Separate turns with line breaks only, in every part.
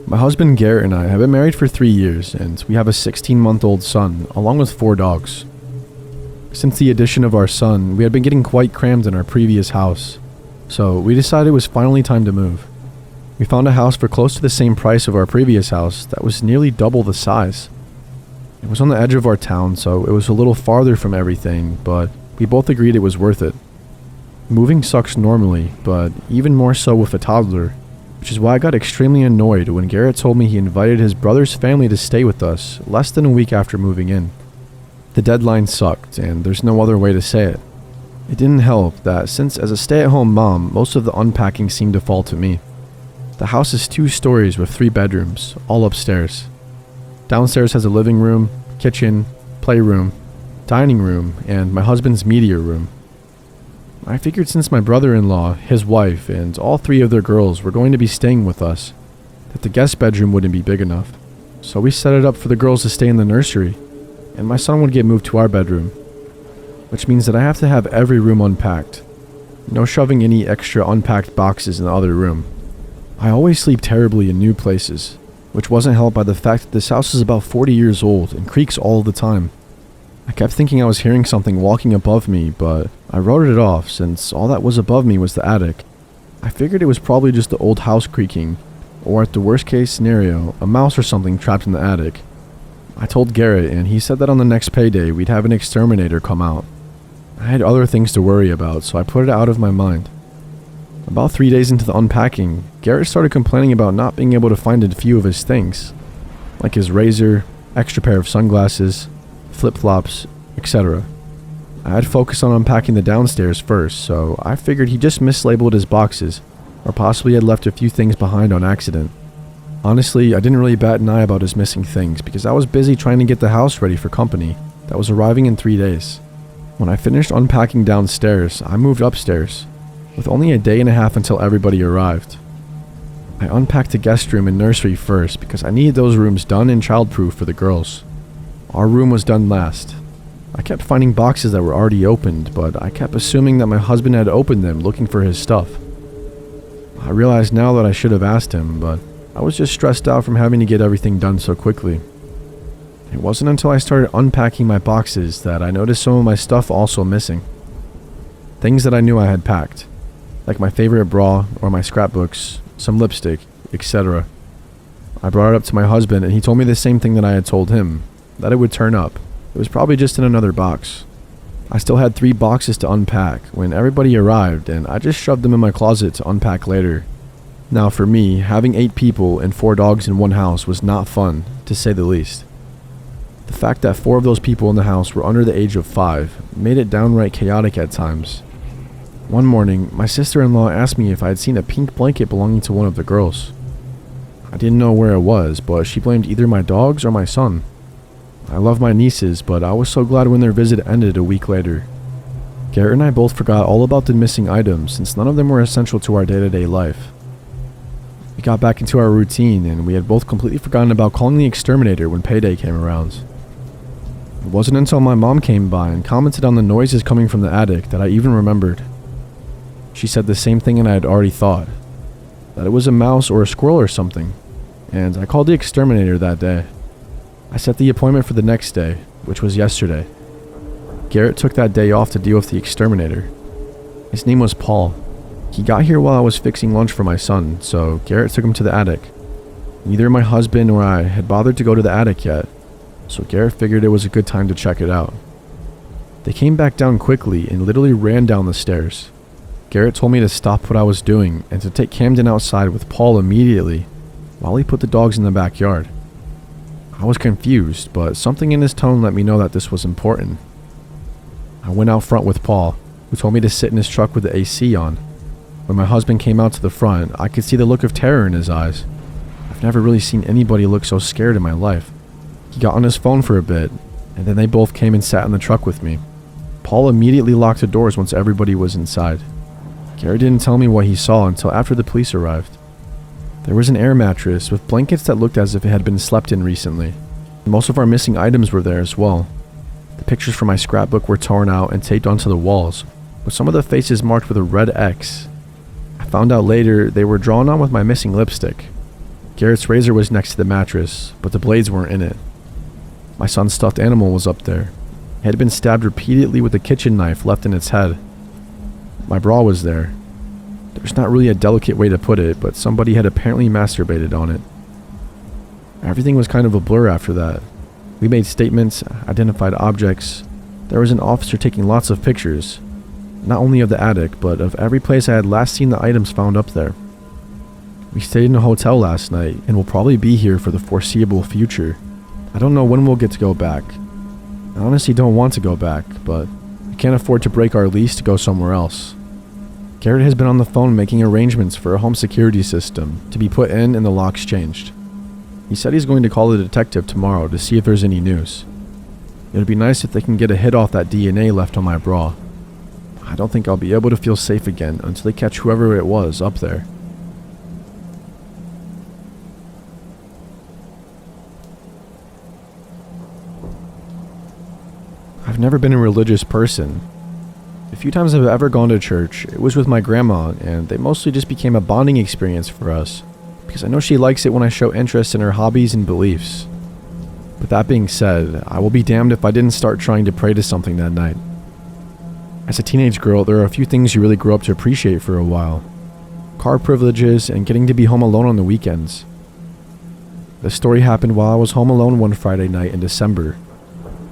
My husband Garrett and I have been married for 3 years, and we have a 16-month-old son, along with 4 dogs. Since the addition of our son, we had been getting quite crammed in our previous house, so we decided it was finally time to move. We found a house for close to the same price of our previous house that was nearly double the size. It was on the edge of our town, so it was a little farther from everything, but we both agreed it was worth it. Moving sucks normally, but even more so with a toddler, which is why I got extremely annoyed when Garrett told me he invited his brother's family to stay with us less than a week after moving in. The deadline sucked, and there's no other way to say it. It didn't help that since as a stay-at-home mom, most of the unpacking seemed to fall to me. The house is 2 stories with 3 bedrooms, all upstairs. Downstairs has a living room, kitchen, playroom, dining room, and my husband's media room. I figured since my brother-in-law, his wife, and all 3 of their girls were going to be staying with us, that the guest bedroom wouldn't be big enough. So we set it up for the girls to stay in the nursery, and my son would get moved to our bedroom, which means that I have to have every room unpacked. No shoving any extra unpacked boxes in the other room. I always sleep terribly in new places, which wasn't helped by the fact that this house is about 40 years old and creaks all the time. I kept thinking I was hearing something walking above me, but I wrote it off since all that was above me was the attic. I figured it was probably just the old house creaking, or at the worst case scenario, a mouse or something trapped in the attic. I told Garrett, and he said that on the next payday we'd have an exterminator come out. I had other things to worry about, so I put it out of my mind. About 3 days into the unpacking, Garrett started complaining about not being able to find a few of his things, like his razor, extra pair of sunglasses, flip-flops, etc. I had focused on unpacking the downstairs first, so I figured he just mislabeled his boxes, or possibly had left a few things behind on accident. Honestly, I didn't really bat an eye about his missing things because I was busy trying to get the house ready for company that was arriving in 3 days. When I finished unpacking downstairs, I moved upstairs, with only a day and a half until everybody arrived. I unpacked the guest room and nursery first because I needed those rooms done and childproof for the girls. Our room was done last. I kept finding boxes that were already opened, but I kept assuming that my husband had opened them looking for his stuff. I realize now that I should have asked him, but I was just stressed out from having to get everything done so quickly. It wasn't until I started unpacking my boxes that I noticed some of my stuff also missing. Things that I knew I had packed, like my favorite bra or my scrapbooks, some lipstick, etc. I brought it up to my husband and he told me the same thing that I had told him, that it would turn up. It was probably just in another box. I still had 3 boxes to unpack when everybody arrived, and I just shoved them in my closet to unpack later. Now for me, having 8 people and 4 dogs in one house was not fun, to say the least. The fact that 4 of those people in the house were under the age of 5 made it downright chaotic at times. One morning, my sister-in-law asked me if I had seen a pink blanket belonging to one of the girls. I didn't know where it was, but she blamed either my dogs or my son. I love my nieces, but I was so glad when their visit ended a week later. Garrett and I both forgot all about the missing items since none of them were essential to our day-to-day life. We got back into our routine and we had both completely forgotten about calling the exterminator when payday came around. It wasn't until my mom came by and commented on the noises coming from the attic that I even remembered. She said the same thing and I had already thought, that it was a mouse or a squirrel or something, and I called the exterminator that day. I set the appointment for the next day, which was yesterday. Garrett took that day off to deal with the exterminator. His name was Paul. He got here while I was fixing lunch for my son, so Garrett took him to the attic. Neither my husband or I had bothered to go to the attic yet, so Garrett figured it was a good time to check it out. They came back down quickly and literally ran down the stairs. Garrett told me to stop what I was doing and to take Camden outside with Paul immediately while he put the dogs in the backyard. I was confused, but something in his tone let me know that this was important. I went out front with Paul, who told me to sit in his truck with the AC on. When my husband came out to the front, I could see the look of terror in his eyes. I've never really seen anybody look so scared in my life. He got on his phone for a bit, and then they both came and sat in the truck with me. Paul immediately locked the doors once everybody was inside. Garrett didn't tell me what he saw until after the police arrived. There was an air mattress with blankets that looked as if it had been slept in recently. Most of our missing items were there as well. The pictures from my scrapbook were torn out and taped onto the walls, with some of the faces marked with a red X. I found out later they were drawn on with my missing lipstick. Garrett's razor was next to the mattress, but the blades weren't in it. My son's stuffed animal was up there. It had been stabbed repeatedly with a kitchen knife left in its head. My bra was there. There's not really a delicate way to put it, but somebody had apparently masturbated on it. Everything was kind of a blur after that. We made statements, identified objects. There was an officer taking lots of pictures, not only of the attic, but of every place I had last seen the items found up there. We stayed in a hotel last night, and will probably be here for the foreseeable future. I don't know when we'll get to go back. I honestly don't want to go back, but we can't afford to break our lease to go somewhere else. Garrett has been on the phone making arrangements for a home security system to be put in and the locks changed. He said he's going to call a detective tomorrow to see if there's any news. It would be nice if they can get a hit off that DNA left on my bra. I don't think I'll be able to feel safe again until they catch whoever it was up there. I've never been a religious person. The few times I've ever gone to church, it was with my grandma, and they mostly just became a bonding experience for us, because I know she likes it when I show interest in her hobbies and beliefs. But that being said, I will be damned if I didn't start trying to pray to something that night. As a teenage girl, there are a few things you really grow up to appreciate for a while. Car privileges and getting to be home alone on the weekends. This story happened while I was home alone one Friday night in December.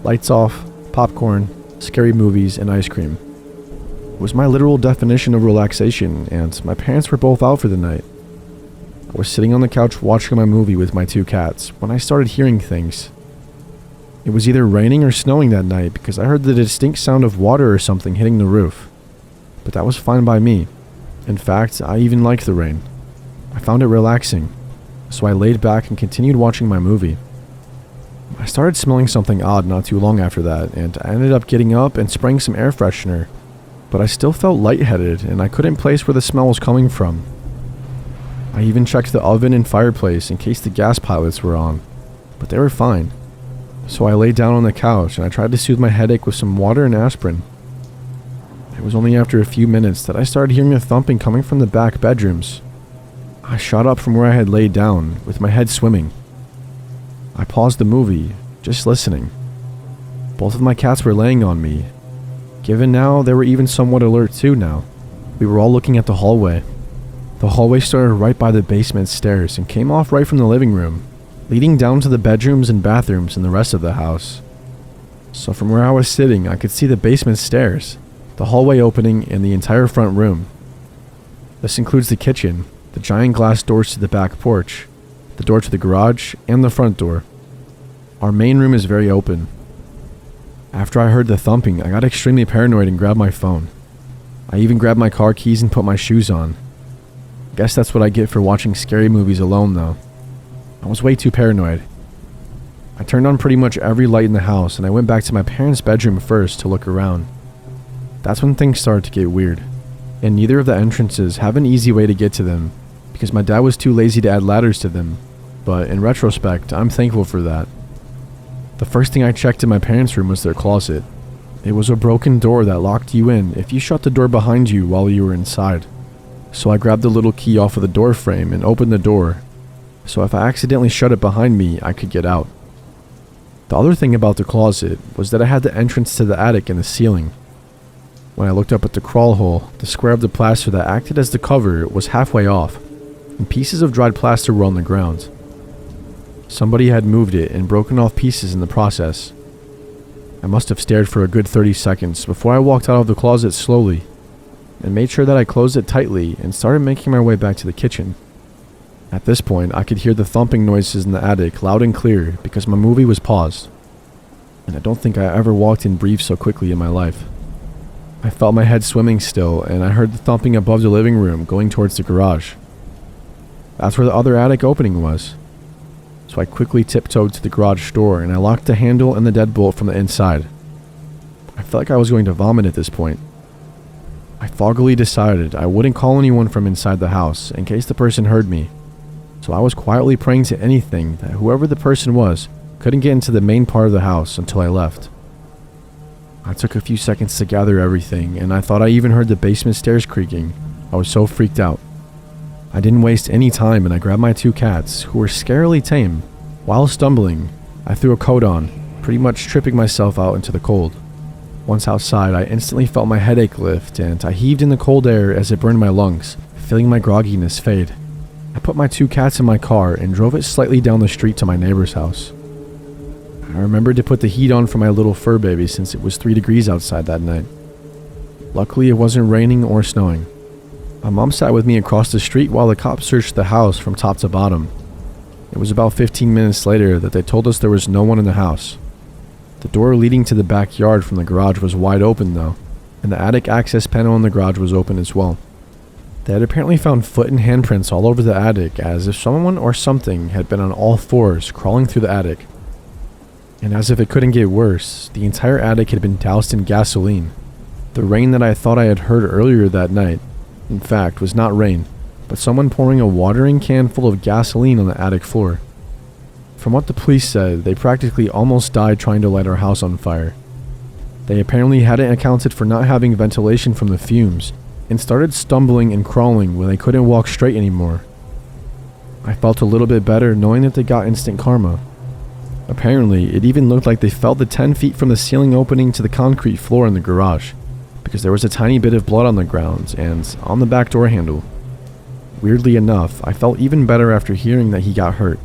Lights off, popcorn, scary movies, and ice cream. It was my literal definition of relaxation, and my parents were both out for the night. I was sitting on the couch watching my movie with my two cats when I started hearing things. It was either raining or snowing that night because I heard the distinct sound of water or something hitting the roof. But that was fine by me. In fact, I even liked the rain. I found it relaxing, so I laid back and continued watching my movie. I started smelling something odd not too long after that, and I ended up getting up and spraying some air freshener, but I still felt lightheaded and I couldn't place where the smell was coming from. I even checked the oven and fireplace in case the gas pilots were on, but they were fine. So I lay down on the couch and I tried to soothe my headache with some water and aspirin. It was only after a few minutes that I started hearing a thumping coming from the back bedrooms. I shot up from where I had laid down, with my head swimming. I paused the movie, just listening. Both of my cats were laying on me. Given now, they were even somewhat alert too now. We were all looking at the hallway. The hallway started right by the basement stairs and came off right from the living room, leading down to the bedrooms and bathrooms in the rest of the house. So from where I was sitting, I could see the basement stairs, the hallway opening, and the entire front room. This includes the kitchen, the giant glass doors to the back porch, the door to the garage, and the front door. Our main room is very open. After I heard the thumping, I got extremely paranoid and grabbed my phone. I even grabbed my car keys and put my shoes on. Guess that's what I get for watching scary movies alone though. I was way too paranoid. I turned on pretty much every light in the house and I went back to my parents' bedroom first to look around. That's when things started to get weird, and neither of the entrances have an easy way to get to them because my dad was too lazy to add ladders to them, but in retrospect, I'm thankful for that. The first thing I checked in my parents' room was their closet. It was a broken door that locked you in if you shut the door behind you while you were inside. So I grabbed the little key off of the door frame and opened the door, so if I accidentally shut it behind me, I could get out. The other thing about the closet was that it had the entrance to the attic in the ceiling. When I looked up at the crawl hole, the square of the plaster that acted as the cover was halfway off, and pieces of dried plaster were on the ground. Somebody had moved it and broken off pieces in the process. I must have stared for a good 30 seconds before I walked out of the closet slowly and made sure that I closed it tightly and started making my way back to the kitchen. At this point, I could hear the thumping noises in the attic loud and clear because my movie was paused, and I don't think I ever walked and breathed so quickly in my life. I felt my head swimming still, and I heard the thumping above the living room going towards the garage. That's where the other attic opening was. So I quickly tiptoed to the garage door and I locked the handle and the deadbolt from the inside. I felt like I was going to vomit at this point. I foggily decided I wouldn't call anyone from inside the house in case the person heard me, so I was quietly praying to anything that whoever the person was couldn't get into the main part of the house until I left. I took a few seconds to gather everything, and I thought I even heard the basement stairs creaking. I was so freaked out. I didn't waste any time and I grabbed my 2 cats, who were scarily tame. While stumbling, I threw a coat on, pretty much tripping myself out into the cold. Once outside, I instantly felt my headache lift and I heaved in the cold air as it burned my lungs, feeling my grogginess fade. I put my 2 cats in my car and drove it slightly down the street to my neighbor's house. I remembered to put the heat on for my little fur baby since it was 3 degrees outside that night. Luckily, it wasn't raining or snowing. My mom sat with me across the street while the cops searched the house from top to bottom. It was about 15 minutes later that they told us there was no one in the house. The door leading to the backyard from the garage was wide open though, and the attic access panel in the garage was open as well. They had apparently found foot and handprints all over the attic, as if someone or something had been on all fours crawling through the attic. And as if it couldn't get worse, the entire attic had been doused in gasoline. The rain that I thought I had heard earlier that night, in fact, was not rain, but someone pouring a watering can full of gasoline on the attic floor. From what the police said, they practically almost died trying to light our house on fire. They apparently hadn't accounted for not having ventilation from the fumes, and started stumbling and crawling when they couldn't walk straight anymore. I felt a little bit better knowing that they got instant karma. Apparently, it even looked like they felt the 10 feet from the ceiling opening to the concrete floor in the garage, because there was a tiny bit of blood on the ground and on the back door handle. Weirdly enough, I felt even better after hearing that he got hurt.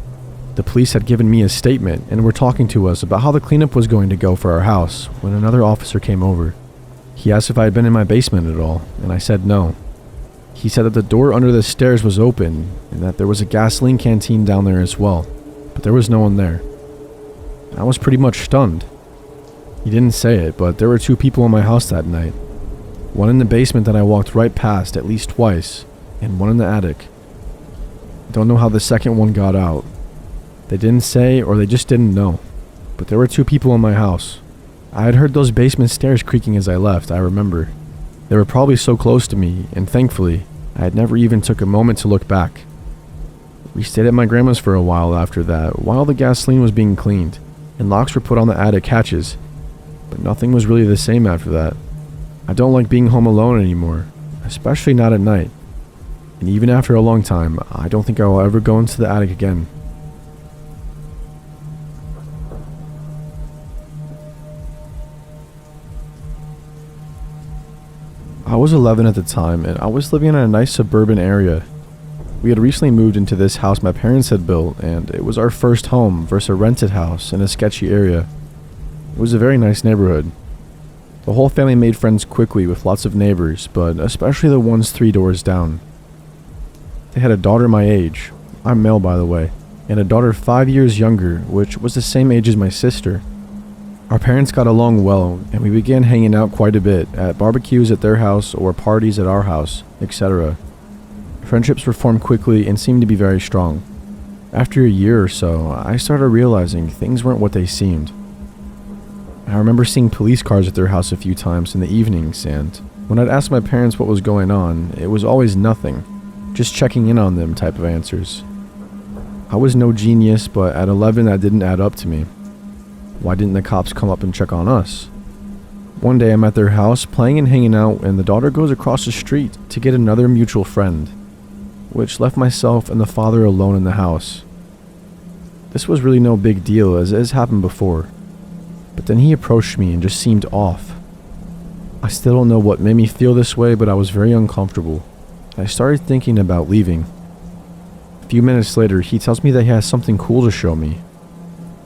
The police had given me a statement and were talking to us about how the cleanup was going to go for our house when another officer came over. He asked if I had been in my basement at all, and I said no. He said that the door under the stairs was open and that there was a gasoline canteen down there as well, but there was no one there. I was pretty much stunned. He didn't say it, but there were 2 people in my house that night. One in the basement that I walked right past at least twice, and one in the attic. Don't know how the second one got out. They didn't say, or they just didn't know. But there were 2 people in my house. I had heard those basement stairs creaking as I left, I remember. They were probably so close to me, and thankfully, I had never even took a moment to look back. We stayed at my grandma's for a while after that, while the gasoline was being cleaned, and locks were put on the attic hatches. But nothing was really the same after that. I don't like being home alone anymore, especially not at night. And even after a long time, I don't think I will ever go into the attic again. I was 11 at the time, and I was living in a nice suburban area. We had recently moved into this house my parents had built, and it was our first home versus a rented house in a sketchy area. It was a very nice neighborhood. The whole family made friends quickly with lots of neighbors, but especially the ones 3 doors down. They had a daughter my age, I'm male by the way, and a daughter 5 years younger, which was the same age as my sister. Our parents got along well, and we began hanging out quite a bit at barbecues at their house or parties at our house, etc. Friendships were formed quickly and seemed to be very strong. After a year or so, I started realizing things weren't what they seemed. I remember seeing police cars at their house a few times in the evenings, and when I'd ask my parents what was going on, it was always nothing, just checking in on them type of answers. I was no genius, but at 11 that didn't add up to me. Why didn't the cops come up and check on us? One day I'm at their house playing and hanging out, and the daughter goes across the street to get another mutual friend, which left myself and the father alone in the house. This was really no big deal, as it has happened before. But then he approached me and just seemed off. I still don't know what made me feel this way, but I was very uncomfortable. I started thinking about leaving. A few minutes later, he tells me that he has something cool to show me.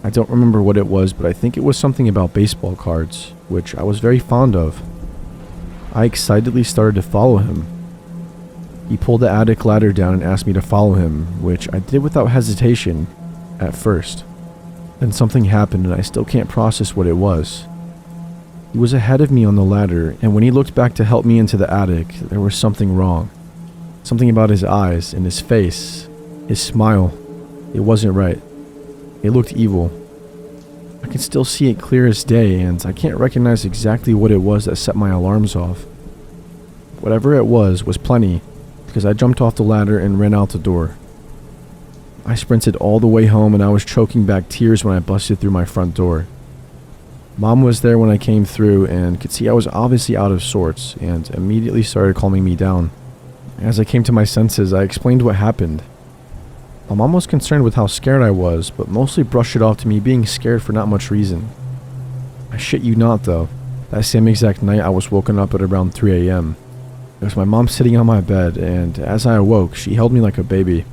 I don't remember what it was, but I think it was something about baseball cards, which I was very fond of. I excitedly started to follow him. He pulled the attic ladder down and asked me to follow him, which I did without hesitation at first. Then something happened and I still can't process what it was. He was ahead of me on the ladder, and when he looked back to help me into the attic, there was something wrong. Something about his eyes and his face, his smile. It wasn't right. It looked evil. I can still see it clear as day, and I can't recognize exactly what it was that set my alarms off. Whatever it was plenty, because I jumped off the ladder and ran out the door. I sprinted all the way home, and I was choking back tears when I busted through my front door. Mom was there when I came through and could see I was obviously out of sorts, and immediately started calming me down. As I came to my senses, I explained what happened. My mom was concerned with how scared I was, but mostly brushed it off to me being scared for not much reason. I shit you not though, that same exact night I was woken up at around 3 a.m. It was my mom sitting on my bed, and as I awoke, she held me like a baby.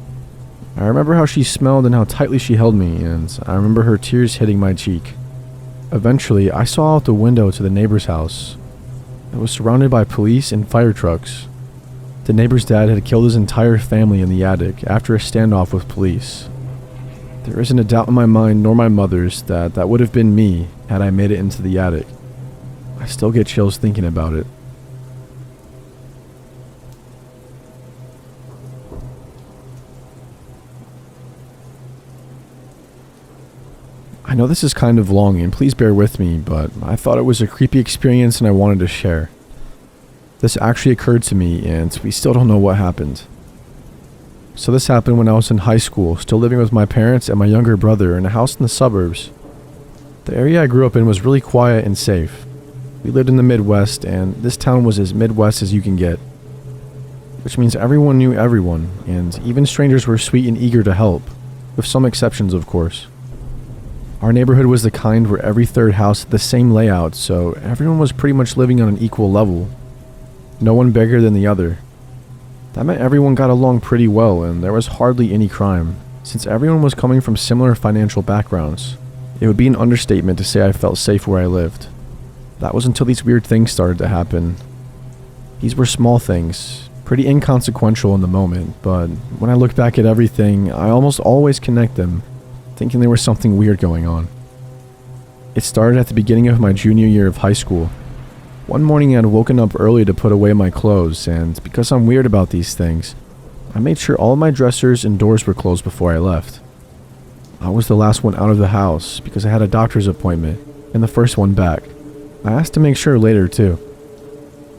I remember how she smelled and how tightly she held me, and I remember her tears hitting my cheek. Eventually, I saw out the window to the neighbor's house. It was surrounded by police and fire trucks. The neighbor's dad had killed his entire family in the attic after a standoff with police. There isn't a doubt in my mind nor my mother's that that would have been me had I made it into the attic. I still get chills thinking about it. I know this is kind of long, and please bear with me, but I thought it was a creepy experience and I wanted to share. This actually occurred to me, and we still don't know what happened. So this happened when I was in high school, still living with my parents and my younger brother in a house in the suburbs. The area I grew up in was really quiet and safe. We lived in the Midwest, and this town was as Midwest as you can get. Which means everyone knew everyone, and even strangers were sweet and eager to help, with some exceptions of course. Our neighborhood was the kind where every third house had the same layout, so everyone was pretty much living on an equal level. No one bigger than the other. That meant everyone got along pretty well, and there was hardly any crime, since everyone was coming from similar financial backgrounds. It would be an understatement to say I felt safe where I lived. That was until these weird things started to happen. These were small things, pretty inconsequential in the moment, but when I look back at everything, I almost always connect them, thinking there was something weird going on. It started at the beginning of my junior year of high school. One morning I had woken up early to put away my clothes, and because I'm weird about these things, I made sure all my dressers and doors were closed before I left. I was the last one out of the house because I had a doctor's appointment, and the first one back. I asked to make sure later too.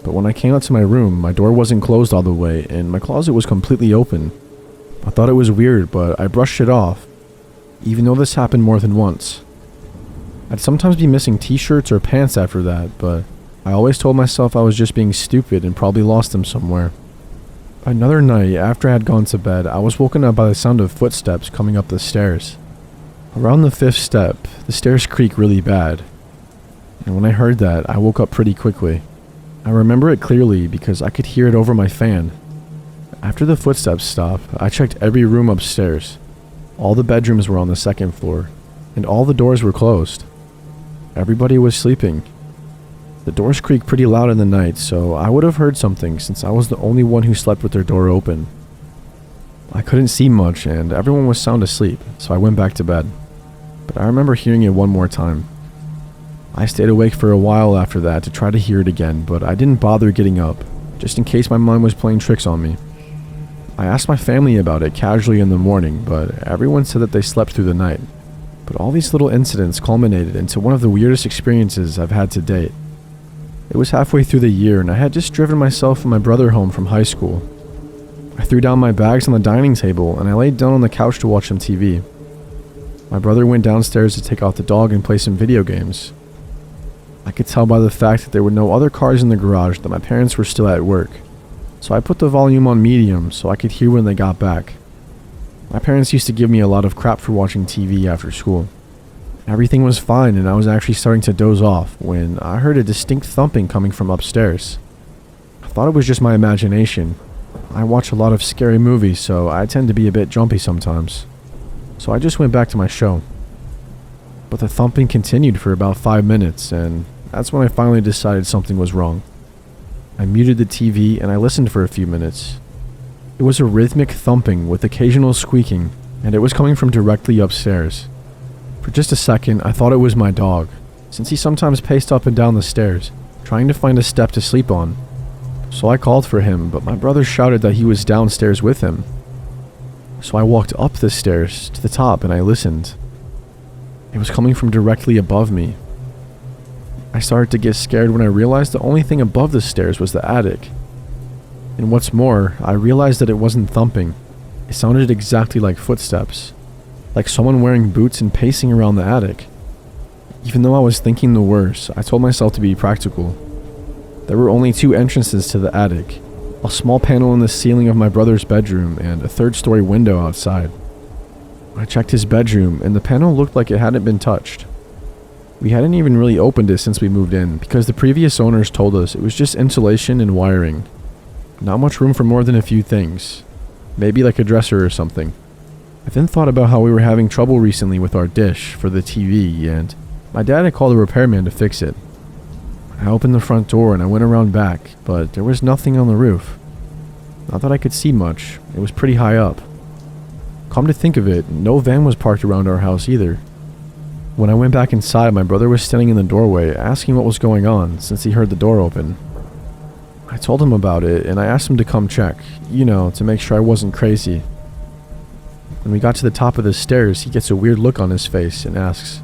But when I came out to my room, my door wasn't closed all the way, and my closet was completely open. I thought it was weird, but I brushed it off, even though this happened more than once. I'd sometimes be missing t-shirts or pants after that, but I always told myself I was just being stupid and probably lost them somewhere. Another night, after I had gone to bed, I was woken up by the sound of footsteps coming up the stairs. Around the 5th step, the stairs creak really bad. And when I heard that, I woke up pretty quickly. I remember it clearly because I could hear it over my fan. After the footsteps stopped, I checked every room upstairs. All the bedrooms were on the 2nd floor, and all the doors were closed. Everybody was sleeping. The doors creaked pretty loud in the night, so I would have heard something since I was the only one who slept with their door open. I couldn't see much, and everyone was sound asleep, so I went back to bed. But I remember hearing it one more time. I stayed awake for a while after that to try to hear it again, but I didn't bother getting up, just in case my mind was playing tricks on me. I asked my family about it casually in the morning, but everyone said that they slept through the night. But all these little incidents culminated into one of the weirdest experiences I've had to date. It was halfway through the year, and I had just driven myself and my brother home from high school. I threw down my bags on the dining table, and I laid down on the couch to watch some TV. My brother went downstairs to take out the dog and play some video games. I could tell by the fact that there were no other cars in the garage that my parents were still at work. So I put the volume on medium so I could hear when they got back. My parents used to give me a lot of crap for watching TV after school. Everything was fine and I was actually starting to doze off when I heard a distinct thumping coming from upstairs. I thought it was just my imagination. I watch a lot of scary movies, so I tend to be a bit jumpy sometimes. So I just went back to my show. But the thumping continued for about 5 minutes, and that's when I finally decided something was wrong. I muted the TV and I listened for a few minutes. It was a rhythmic thumping with occasional squeaking, and it was coming from directly upstairs. For just a second, I thought it was my dog, since he sometimes paced up and down the stairs, trying to find a step to sleep on. So I called for him, but my brother shouted that he was downstairs with him. So I walked up the stairs to the top and I listened. It was coming from directly above me. I started to get scared when I realized the only thing above the stairs was the attic. And what's more, I realized that it wasn't thumping. It sounded exactly like footsteps, like someone wearing boots and pacing around the attic. Even though I was thinking the worst, I told myself to be practical. There were only 2 entrances to the attic, a small panel in the ceiling of my brother's bedroom, and a third-story window outside. I checked his bedroom, and the panel looked like it hadn't been touched. We hadn't even really opened it since we moved in, because the previous owners told us it was just insulation and wiring. Not much room for more than a few things. Maybe like a dresser or something. I then thought about how we were having trouble recently with our dish for the TV, and my dad had called a repairman to fix it. I opened the front door and I went around back, but there was nothing on the roof. Not that I could see much, it was pretty high up. Come to think of it, no van was parked around our house either. When I went back inside, my brother was standing in the doorway asking what was going on since he heard the door open. I told him about it and I asked him to come check, to make sure I wasn't crazy. When we got to the top of the stairs, he gets a weird look on his face and asks,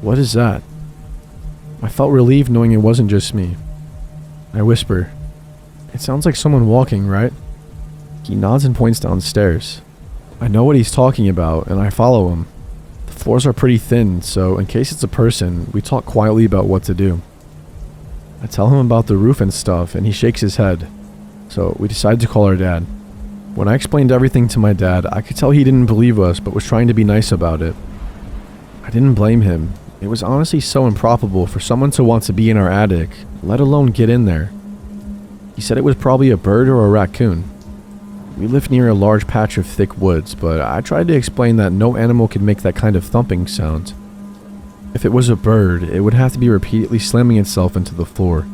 "What is that?" I felt relieved knowing it wasn't just me. I whisper, "It sounds like someone walking, right?" He nods and points downstairs. I know what he's talking about, and I follow him. The floors are pretty thin, so in case it's a person, we talk quietly about what to do. I tell him about the roof and stuff, and he shakes his head. So we decide to call our dad. When I explained everything to my dad, I could tell he didn't believe us, but was trying to be nice about it. I didn't blame him. It was honestly so improbable for someone to want to be in our attic, let alone get in there. He said it was probably a bird or a raccoon. We lived near a large patch of thick woods, but I tried to explain that no animal could make that kind of thumping sound. If it was a bird, it would have to be repeatedly slamming itself into the floor.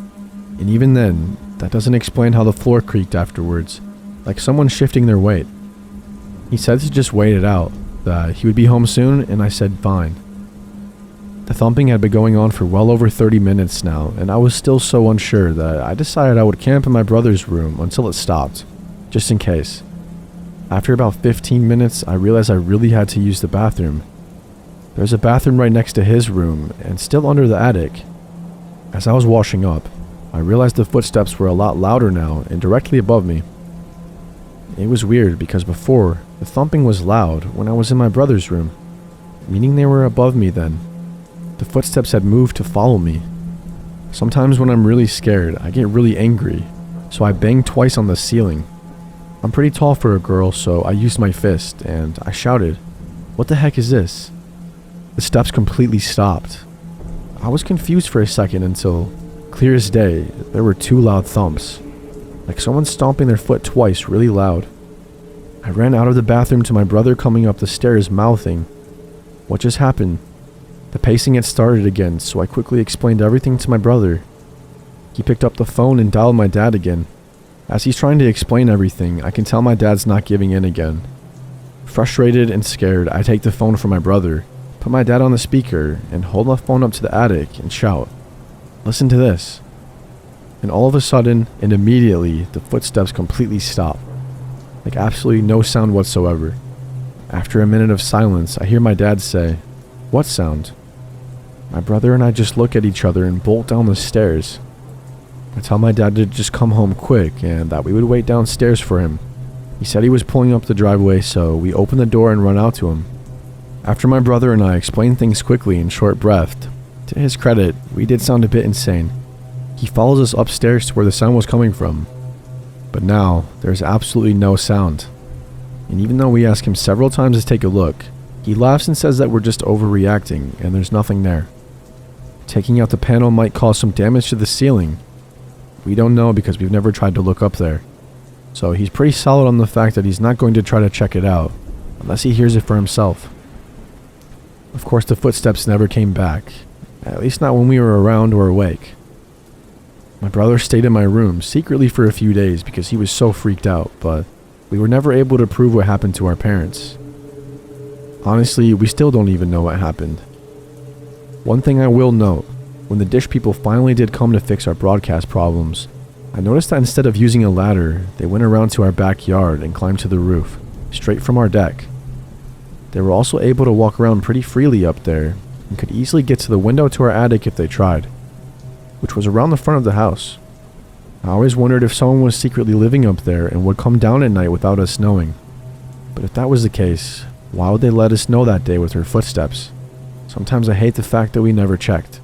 And even then, that doesn't explain how the floor creaked afterwards, like someone shifting their weight. He said to just wait it out, that he would be home soon, and I said fine. The thumping had been going on for well over 30 minutes now, and I was still so unsure that I decided I would camp in my brother's room until it stopped, just in case. After about 15 minutes, I realized I really had to use the bathroom. There's a bathroom right next to his room, and still under the attic. As I was washing up, I realized the footsteps were a lot louder now and directly above me. It was weird because before, the thumping was loud when I was in my brother's room, meaning they were above me then. The footsteps had moved to follow me. Sometimes when I'm really scared, I get really angry, so I banged twice on the ceiling. I'm pretty tall for a girl, so I used my fist, and I shouted, "What the heck is this?" The steps completely stopped. I was confused for a second until, clear as day, there were two loud thumps, like someone stomping their foot twice really loud. I ran out of the bathroom to my brother coming up the stairs mouthing, "What just happened?" The pacing had started again, so I quickly explained everything to my brother. He picked up the phone and dialed my dad again. As he's trying to explain everything, I can tell my dad's not giving in again. Frustrated and scared, I take the phone from my brother, put my dad on the speaker, and hold my phone up to the attic and shout, "Listen to this." And all of a sudden, and immediately, the footsteps completely stop. Like absolutely no sound whatsoever. After a minute of silence, I hear my dad say, "What sound?" My brother and I just look at each other and bolt down the stairs. I tell my dad to just come home quick and that we would wait downstairs for him. He said he was pulling up the driveway, so we open the door and run out to him. After my brother and I explained things quickly and short-breathed, to his credit, we did sound a bit insane. He follows us upstairs to where the sound was coming from. But now, there's absolutely no sound. And even though we ask him several times to take a look, he laughs and says that we're just overreacting and there's nothing there. Taking out the panel might cause some damage to the ceiling. We don't know because we've never tried to look up there. So he's pretty solid on the fact that he's not going to try to check it out, unless he hears it for himself. Of course, the footsteps never came back, at least not when we were around or awake. My brother stayed in my room secretly for a few days because he was so freaked out, but we were never able to prove what happened to our parents. Honestly, we still don't even know what happened. One thing I will note, when the dish people finally did come to fix our broadcast problems, I noticed that instead of using a ladder, they went around to our backyard and climbed to the roof, straight from our deck. They were also able to walk around pretty freely up there, and could easily get to the window to our attic if they tried, which was around the front of the house. I always wondered if someone was secretly living up there and would come down at night without us knowing. But if that was the case, why would they let us know that day with their footsteps? Sometimes I hate the fact that we never checked.